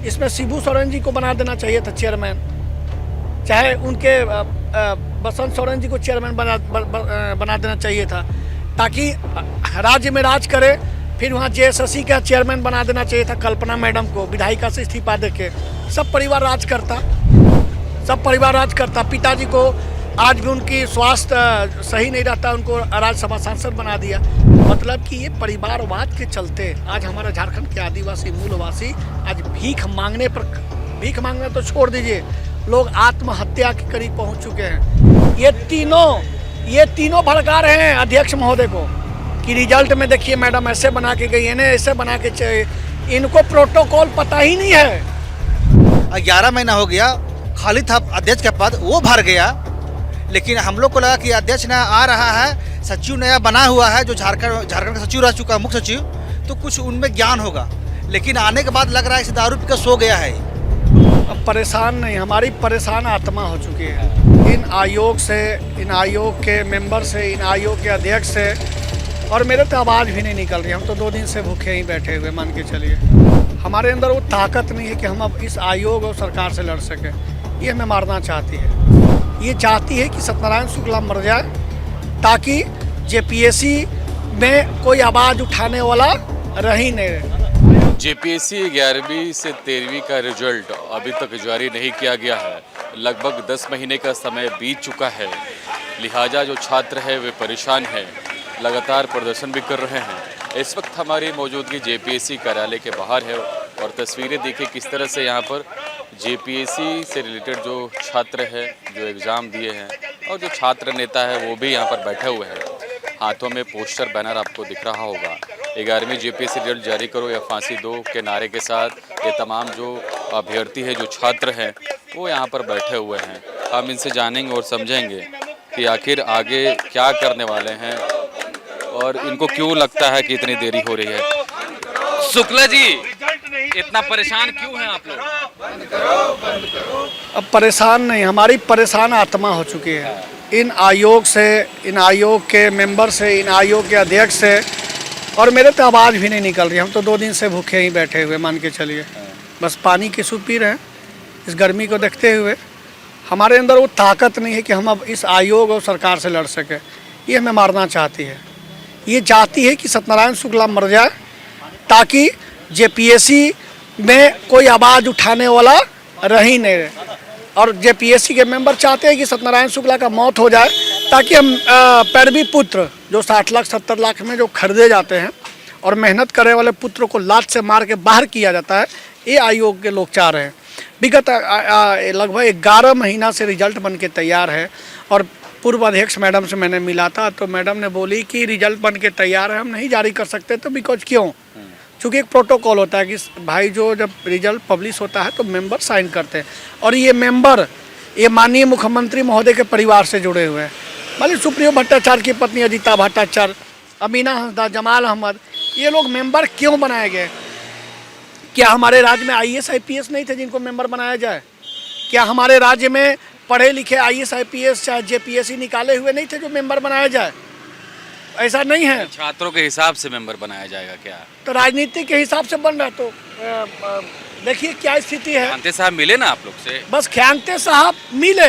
इसमें शिबू सोरेन जी को बना देना चाहिए था चेयरमैन, चाहे उनके बसंत सोरेन जी को चेयरमैन बना देना चाहिए था, ताकि राज्य में राज करे। फिर वहाँ जेएसएससी का चेयरमैन बना देना चाहिए था कल्पना मैडम को, विधायिका से इस्तीफा देके। सब परिवार राज करता, सब परिवार राज करता। पिताजी को आज भी उनकी स्वास्थ्य सही नहीं रहता, उनको राज्यसभा सांसद बना दिया। मतलब कि ये परिवारवाद के चलते आज हमारा झारखंड के आदिवासी मूलवासी आज भीख मांगना तो छोड़ दीजिए, लोग आत्महत्या के करीब पहुंच चुके हैं। ये तीनों भड़का रहे हैं अध्यक्ष महोदय को कि रिजल्ट में देखिए मैडम ऐसे बना के गई, इन्हें ऐसे बना के चाहिए। इनको प्रोटोकॉल पता ही नहीं है। 11 महीना हो गया, खाली था अध्यक्ष का पद, वो भर गया। लेकिन हम लोग को लगा कि अध्यक्ष नया आ रहा है, सचिव नया बना हुआ है जो झारखंड का सचिव रह चुका है, मुख्य सचिव, तो कुछ उनमें ज्ञान होगा। लेकिन आने के बाद लग रहा है कि दारू पी कर सो गया है। अब परेशान नहीं, हमारी परेशान आत्मा हो चुकी है इन आयोग से, इन आयोग के मेंबर से, इन आयोग के अध्यक्ष से। और मेरे तो आवाज़ भी नहीं निकल रही। हम तो 2 दिन से भूखे ही बैठे हुए, मान के चलिए। हमारे अंदर वो ताकत नहीं है कि हम अब इस आयोग और सरकार से लड़ सकें। ये हमें मारना चाहती है। ये चाहती है कि सत्यनारायण शुक्ला मर जाए, ताकि जेपीएससी में कोई आवाज़ उठाने वाला रह ही नहीं रहे। जेपीएससी 11वीं से 13वीं का रिजल्ट अभी तक जारी नहीं किया गया है। लगभग 10 महीने का समय बीत चुका है, लिहाजा जो छात्र है वे परेशान हैं, लगातार प्रदर्शन भी कर रहे हैं। इस वक्त हमारी मौजूदगी जेपीएससी कार्यालय के बाहर है और तस्वीरें देखिए किस तरह से यहाँ पर जेपीएससी से रिलेटेड जो छात्र है, जो एग्ज़ाम दिए हैं और जो छात्र नेता है वो भी यहाँ पर बैठे हुए हैं। हाथों में पोस्टर बैनर आपको दिख रहा होगा। 11वीं जेपीएससी रिजल्ट जारी करो या फांसी दो के नारे के साथ ये तमाम जो अभ्यर्थी है, जो छात्र हैं, वो यहाँ पर बैठे हुए हैं। हम इनसे जानेंगे और समझेंगे कि आखिर आगे क्या करने वाले हैं और इनको क्यों लगता है कि इतनी देरी हो रही है। शुक्ला जी, इतना परेशान क्यों हैं आप लोग? अब परेशान नहीं, हमारी परेशान आत्मा हो चुकी है इन आयोग से, इन आयोग के मेंबर से, इन आयोग के अध्यक्ष से। और मेरे तो आवाज़ भी नहीं निकल रही। हम तो 2 दिन से भूखे ही बैठे हुए, मान के चलिए। बस पानी की सूप पी रहे हैं इस गर्मी को देखते हुए। हमारे अंदर वो ताकत नहीं है कि हम अब इस आयोग और सरकार से लड़ सकें। ये हमें मारना चाहती है। ये चाहती है कि सत्यनारायण शुक्ला मर जाए, ताकि जेपीएससी में कोई आवाज़ उठाने वाला रह ही नहीं रहे। और जेपीएससी के मेंबर चाहते हैं कि सत्यनारायण शुक्ला का मौत हो जाए, ताकि हम पैरवी पुत्र जो 60 लाख 70 लाख में जो खरीदे जाते हैं और मेहनत करने वाले पुत्र को लात से मार के बाहर किया जाता है, ये आयोग के लोग चाह रहे हैं। विगत लगभग 11 महीना से रिजल्ट बन के तैयार है। और पूर्व अध्यक्ष मैडम से मैंने मिला था, तो मैडम ने बोली कि रिजल्ट बन के तैयार है, हम नहीं जारी कर सकते। तो बिकॉज क्यों? चूँकि एक प्रोटोकॉल होता है कि भाई जो जब रिजल्ट पब्लिश होता है तो मेंबर साइन करते हैं। और ये मेंबर ये माननीय मुख्यमंत्री महोदय के परिवार से जुड़े हुए हैं। मान लीजिए सुप्रियो भट्टाचार्य की पत्नी अजीता भट्टाचार्य, अमीना हंसदा, जमाल अहमद, ये लोग मेंबर क्यों बनाए गए? क्या हमारे राज्य में आईएएस आईपीएस नहीं थे जिनको मेंबर बनाया जाए? क्या हमारे राज्य में पढ़े लिखे आईएएस आईपीएस चाहे जेपीएससी निकाले हुए नहीं थे जो मेंबर बनाया जाए? ऐसा नहीं है। छात्रों के हिसाब से मेंबर बनाया जाएगा क्या? तो राजनीति के हिसाब से बन रहा है। तो देखिए क्या स्थिति है। खानते साहब मिले ना आप लोग से? बस खानते साहब मिले,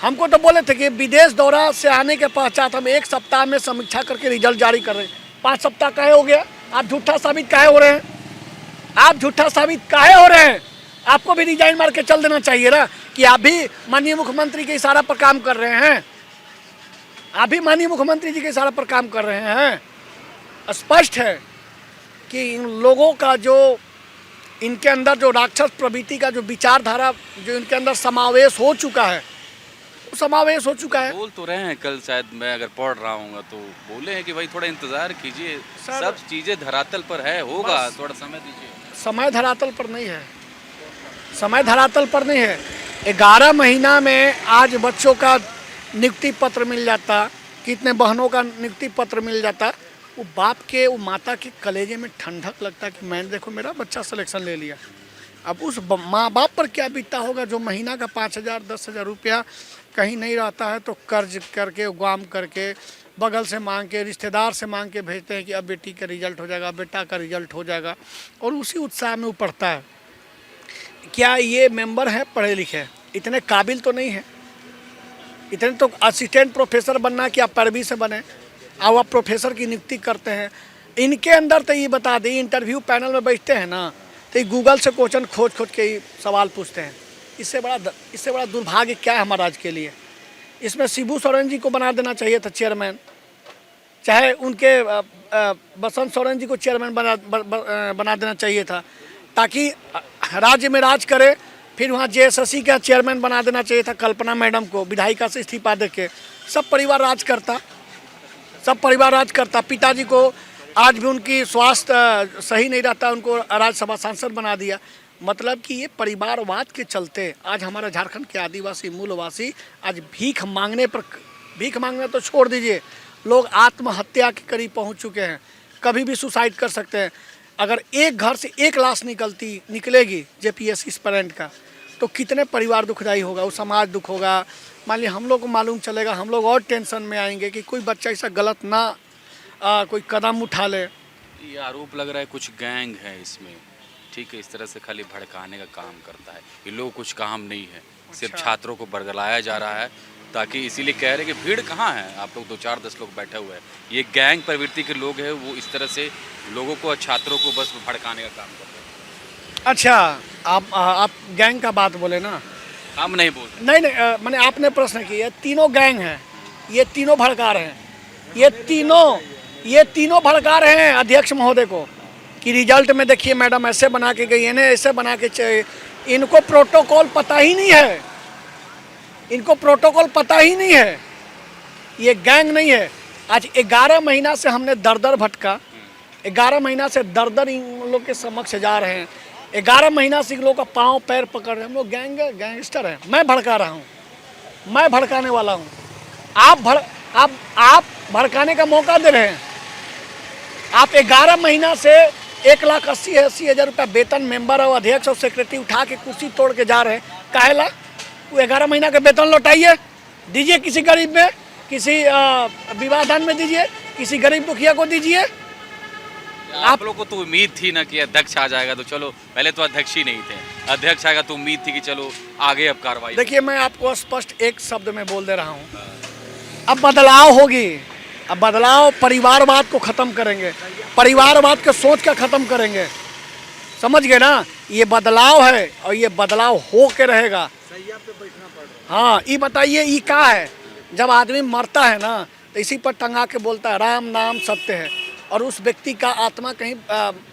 हमको तो बोले थे कि विदेश दौरा से आने के पश्चात हम 1 सप्ताह में समीक्षा करके रिजल्ट जारी कर रहे हैं। 5 सप्ताह काहे हो गया? आप झूठा साबित काहे हो रहे हैं? आप झूठा साबित काहे हो रहे हैं? आपको भी रिजाइन मार के चल देना चाहिए ना, कि आप भी माननीय मुख्यमंत्री के इशारा पर काम कर रहे हैं। आप भी माननीय मुख्यमंत्री जी के इशारा पर काम कर रहे हैं। स्पष्ट है कि इन लोगों का जो इनके अंदर जो राक्षस प्रवृत्ति का जो विचारधारा जो इनके अंदर समावेश हो चुका है, वो समावेश हो चुका है। बोल तो रहे हैं, कल शायद मैं अगर पढ़ रहा हूँ तो बोले हैं कि भाई थोड़ा इंतजार कीजिए, सब चीजें धरातल पर है, होगा, थोड़ा समय दीजिए। समय धरातल पर नहीं है, समय धरातल पर नहीं है। 11 महीना में आज बच्चों का नियुक्ति पत्र मिल जाता, कितने बहनों का नियुक्ति पत्र मिल जाता, वो बाप के, वो माता के कलेजे में ठंडक लगता कि मैंने देखो मेरा बच्चा सिलेक्शन ले लिया। अब उस माँ बाप पर क्या बीतता होगा जो महीना का 5,000 10,000 रुपया कहीं नहीं रहता है तो कर्ज करके, गुआम करके, बगल से मांग के, रिश्तेदार से मांग के भेजते हैं कि अब बेटी का रिजल्ट हो जाएगा, बेटा का रिजल्ट हो जाएगा, और उसी उत्साह में वो पढ़ता है। क्या ये मेंबर हैं पढ़े लिखे? इतने काबिल तो नहीं है। इतने तो असिस्टेंट प्रोफेसर बनना कि आप पैरवी से बने, अब आप प्रोफेसर की नियुक्ति करते हैं। इनके अंदर तो ये बता दें, इंटरव्यू पैनल में बैठते हैं ना, तो ये गूगल से क्वेश्चन खोज के ही सवाल पूछते हैं। इससे बड़ा दुर्भाग्य क्या है हमारे राज्य के लिए? इसमें शिबू सोरेन जी को बना देना चाहिए था चेयरमैन, चाहे उनके बसंत सोरेन जी को चेयरमैन बना देना चाहिए था, ताकि राज्य में राज करे। फिर वहाँ जेएसएससी का चेयरमैन बना देना चाहिए था कल्पना मैडम को, विधायिका से इस्तीफा दे के। सब परिवार राज करता। पिताजी को आज भी उनकी स्वास्थ्य सही नहीं रहता, उनको राज्यसभा सांसद बना दिया। मतलब कि ये परिवारवाद के चलते आज हमारे झारखंड के आदिवासी मूलवासी आज भीख मांगने तो छोड़ दीजिए, लोग आत्महत्या के करीब पहुंच चुके हैं। कभी भी सुसाइड कर सकते हैं। अगर एक घर से एक लाश निकलेगी जेपीएससी एस्पिरेंट का, तो कितने परिवार दुखदाई होगा, वो समाज दुख होगा। मान लीजिए हम लोग को मालूम चलेगा, हम लोग और टेंशन में आएंगे कि कोई बच्चा ऐसा गलत ना कोई कदम उठा ले। ये आरोप लग रहा है कुछ गैंग है इसमें, ठीक है, इस तरह से खाली भड़काने का काम करता है। ये लोग कुछ काम नहीं है, सिर्फ छात्रों को बरगलाया जा रहा है, ताकि इसीलिए कह रहे हैं कि भीड़ कहाँ है, आप लोग 2-4-10 लोग बैठे हुए हैं। ये गैंग प्रवृत्ति के लोग हैं, वो इस तरह से लोगों को, छात्रों को बस भड़काने का काम करते हैं। अच्छा, आप गैंग का बात बोले ना, हम नहीं बोलते। नहीं मैंने आपने प्रश्न किया, तीनों गैंग हैं, ये तीनों भड़का रहे हैं, ये तीनों भड़का रहे हैं अध्यक्ष महोदय को कि रिजल्ट में देखिए मैडम ऐसे बना के गई, इन्हें ऐसे बना के चाहिए। इनको प्रोटोकॉल पता ही नहीं है, ये गैंग नहीं है। आज 11 महीना से हमने दर भटका, 11 महीना से दर इन लोग के समक्ष जा रहे हैं। 11 महीना से इन लोग का पाँव पैर पकड़ रहे हैं। हम लोग गैंगस्टर हैं। मैं भड़का रहा हूँ, मैं भड़काने वाला हूँ। आप भड़काने का मौका दे रहे हैं। आप 11 महीना से 1,80,000 रुपया वेतन मेंबर और अध्यक्ष और सेक्रेटरी उठा के कुर्सी तोड़ के जा रहे हैं। काहेला? वो 11 महीना का वेतन लौटाइए, दीजिए किसी गरीब में, किसी विवाह दान में दीजिए, किसी गरीब दुखिया को दीजिए। आप लोग को तो उम्मीद थी ना कि अध्यक्ष आ जाएगा, तो चलो, पहले तो अध्यक्ष ही नहीं थे, अध्यक्ष आएगा तो उम्मीद थी कि चलो आगे अब कार्रवाई। देखिए, मैं आपको स्पष्ट एक शब्द में बोल दे रहा हूँ, अब बदलाव होगी। अब बदलाव परिवारवाद को खत्म करेंगे, परिवारवाद के सोच का खत्म करेंगे। समझ गए ना? ये बदलाव है और ये बदलाव हो के रहेगा। हाँ, ये बताइए, ये क्या है? जब आदमी मरता है ना, तो इसी पर टंगा के बोलता है राम नाम सत्य है, और उस व्यक्ति का आत्मा कहीं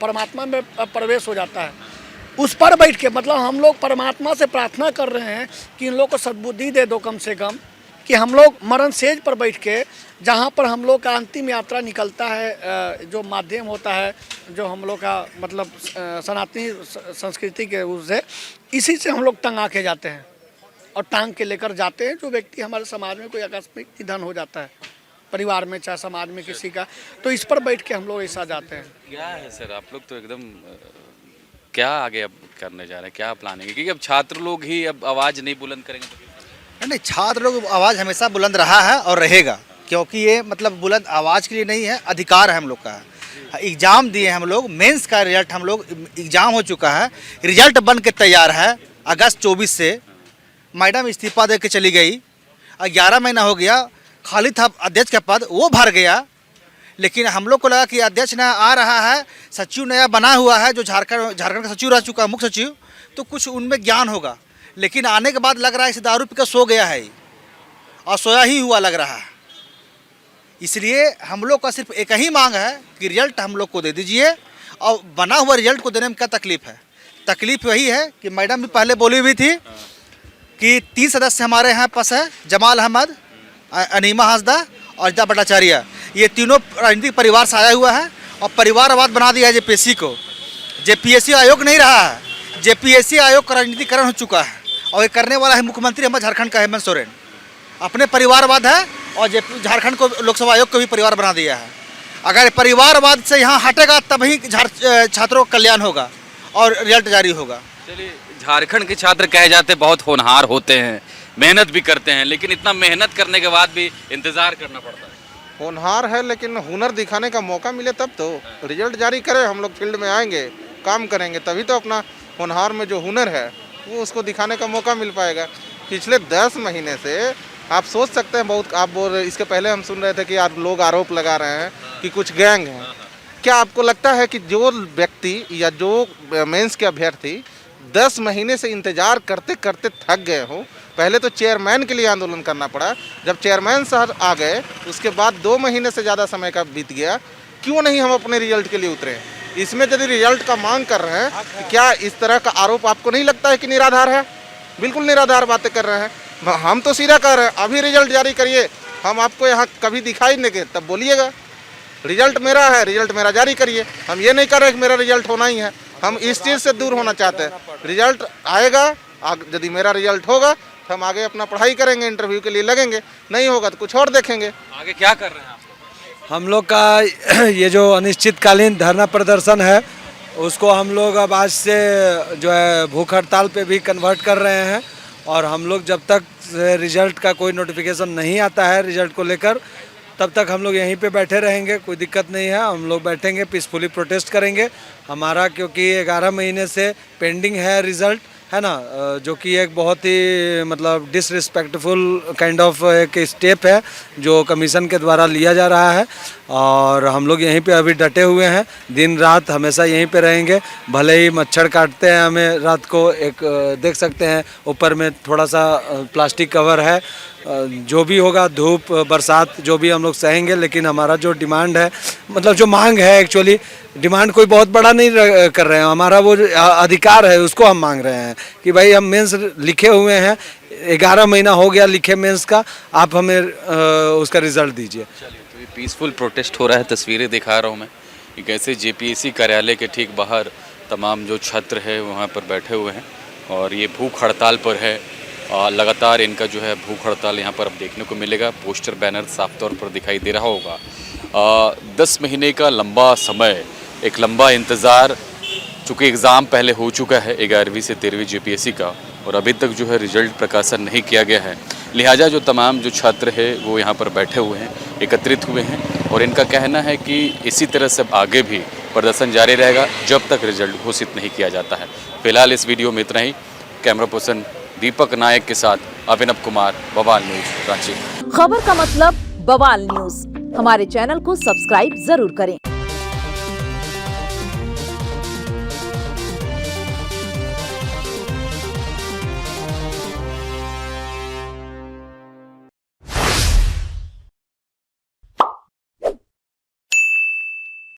परमात्मा में प्रवेश हो जाता है। उस पर बैठ के, मतलब हम लोग परमात्मा से प्रार्थना कर रहे हैं कि इन लोग को सद्बुद्धि दे दो, कम से कम, कि हम लोग मरण सेज पर बैठ के, जहाँ पर हम लोग का अंतिम यात्रा निकलता है, जो माध्यम होता है, जो हम लोग का मतलब सनातनी संस्कृति के उससे, इसी से हम लोग टंगा के जाते हैं और टांग के लेकर जाते हैं। जो व्यक्ति हमारे समाज में कोई आकस्मिक निधन हो जाता है, परिवार में चाहे समाज में किसी का, तो इस पर बैठ के हम लोग ऐसा जाते हैं। क्या है सर, आप लोग तो एकदम क्या आगे अब करने जा रहे हैं, क्या प्लानिंग है? क्योंकि अब छात्र लोग ही अब आवाज़ नहीं बुलंद करेंगे तो नहीं, छात्र लोग आवाज़ हमेशा बुलंद रहा है और रहेगा, क्योंकि ये मतलब बुलंद आवाज़ के लिए नहीं है, अधिकार है हम लोग का। एग्ज़ाम दिए हम लोग, मेंस का रिजल्ट हम लोग, एग्ज़ाम हो चुका है, रिजल्ट बन के तैयार है। अगस्त 24 से मैडम इस्तीफा दे के चली गई, 11 महीना हो गया, खाली था अध्यक्ष का पद, वो भर गया। लेकिन हम लोग को लगा कि अध्यक्ष नया आ रहा है, सचिव नया बना हुआ है, जो झारखंड का सचिव रह चुका है, मुख्य सचिव, तो कुछ उनमें ज्ञान होगा। लेकिन आने के बाद लग रहा है इसे दारू पी कर सो गया है, और सोया ही हुआ लग रहा है। इसलिए हम लोग का सिर्फ एक ही मांग है कि रिजल्ट हम लोग को दे दीजिए, और बना हुआ रिजल्ट को देने में क्या तकलीफ है? तकलीफ वही है कि मैडम भी पहले बोली हुई थी कि 3 सदस्य हमारे यहाँ पास है, जमाल अहमद, अनीमा हासदा और अजदा भट्टाचार्य। ये तीनों राजनीतिक परिवार से आया हुआ है और परिवारवाद बना दिया है जेपीएससी को। जेपीएससी आयोग नहीं रहा है, जेपीएससी आयोग का राजनीतिकरण हो चुका है, और ये करने वाला है मुख्यमंत्री हमारे झारखंड का हेमंत सोरेन। अपने परिवारवाद है, और झारखंड को लोकसभा आयोग को भी परिवार बना दिया है। अगर परिवारवाद से यहाँ हटेगा तभी छात्रों का कल्याण होगा और रिजल्ट जारी होगा। चलिए, झारखंड के छात्र कहे जाते बहुत होनहार होते हैं, मेहनत भी करते हैं, लेकिन इतना मेहनत करने के बाद भी इंतज़ार करना पड़ता है। होनहार है, लेकिन हुनर दिखाने का मौका मिले तब तो। रिजल्ट जारी करे, हम लोग फील्ड में आएंगे, काम करेंगे, तभी तो अपना होनहार में जो हुनर है वो उसको दिखाने का मौका मिल पाएगा। पिछले 10 महीने से आप सोच सकते हैं, बहुत आप बोल रहे, इसके पहले हम सुन रहे थे कि यार लोग आरोप लगा रहे हैं कि कुछ गैंग हैं। क्या आपको लगता है कि जो व्यक्ति या जो मेंस के अभ्यर्थी 10 महीने से इंतजार करते करते थक गए हो, पहले तो चेयरमैन के लिए आंदोलन करना पड़ा, जब चेयरमैन साहब आ गए उसके बाद 2 महीने से ज़्यादा समय का बीत गया, क्यों नहीं हम अपने रिजल्ट के लिए उतरे? इसमें यदि रिजल्ट का मांग कर रहे हैं, क्या इस तरह का आरोप आपको नहीं लगता है कि निराधार है? बिल्कुल निराधार बातें कर रहे हैं। हम तो सीधा कह रहे हैं अभी रिजल्ट जारी करिए, हम आपको यहाँ कभी दिखाई नहीं देंगे, तब बोलिएगा रिजल्ट मेरा है, रिजल्ट मेरा जारी करिए। हम ये नहीं कर रहे कि मेरा रिजल्ट होना ही है, हम इस चीज़ से दूर होना चाहते हैं। रिजल्ट आएगा, यदि मेरा रिजल्ट होगा तो हम आगे अपना पढ़ाई करेंगे, इंटरव्यू के लिए लगेंगे, नहीं होगा तो कुछ और देखेंगे। आगे क्या कर रहे हैं आप? हम लोग का ये जो अनिश्चितकालीन धरना प्रदर्शन है उसको हम लोग अब आज से जो है भूख हड़ताल पे भी कन्वर्ट कर रहे हैं, और हम लोग जब तक रिजल्ट का कोई नोटिफिकेशन नहीं आता है रिजल्ट को लेकर, तब तक हम लोग यहीं पे बैठे रहेंगे। कोई दिक्कत नहीं है, हम लोग बैठेंगे, पीसफुली प्रोटेस्ट करेंगे। हमारा क्योंकि 11 महीने से पेंडिंग है रिज़ल्ट, है ना, जो कि एक बहुत ही मतलब डिसरिस्पेक्टफुल काइंड ऑफ एक स्टेप है जो कमीशन के द्वारा लिया जा रहा है। और हम लोग यहीं पे अभी डटे हुए हैं, दिन रात हमेशा यहीं पे रहेंगे। भले ही मच्छर काटते हैं हमें रात को, एक देख सकते हैं ऊपर में थोड़ा सा प्लास्टिक कवर है, जो भी होगा धूप बरसात जो भी हम लोग सहेंगे, लेकिन हमारा जो डिमांड है, मतलब जो मांग है, एक्चुअली डिमांड कोई बहुत बड़ा नहीं कर रहे हैं, हमारा वो अधिकार है उसको हम मांग रहे हैं कि भाई हम मेंस लिखे हुए हैं, 11 महीना हो गया लिखे मेंस का, आप हमें उसका रिजल्ट दीजिए। चलिए, तो ये पीसफुल प्रोटेस्ट हो रहा है, तस्वीरें दिखा रहा हूँ मैं कि कैसे जेपीएससी कार्यालय के ठीक बाहर तमाम जो छात्र है वहाँ पर बैठे हुए हैं और ये भूख हड़ताल पर है। लगातार इनका जो है भूख हड़ताल यहाँ पर अब देखने को मिलेगा। पोस्टर बैनर साफ तौर पर दिखाई दे रहा होगा। 10 महीने का लंबा समय, एक लंबा इंतज़ार, चूँकि एग्ज़ाम पहले हो चुका है 11वीं से 13वीं जेपीएससी का, और अभी तक जो है रिजल्ट प्रकाशन नहीं किया गया है, लिहाजा जो तमाम जो छात्र है वो यहाँ पर बैठे हुए हैं, एकत्रित हुए हैं, और इनका कहना है कि इसी तरह से आगे भी प्रदर्शन जारी रहेगा जब तक रिजल्ट घोषित नहीं किया जाता है। फिलहाल इस वीडियो में इतना ही। कैमरा पर्सन दीपक नायक के साथ अभिनव कुमार, बवाल न्यूज, रांची। खबर का मतलब बवाल न्यूज। हमारे चैनल को सब्सक्राइब जरूर करें।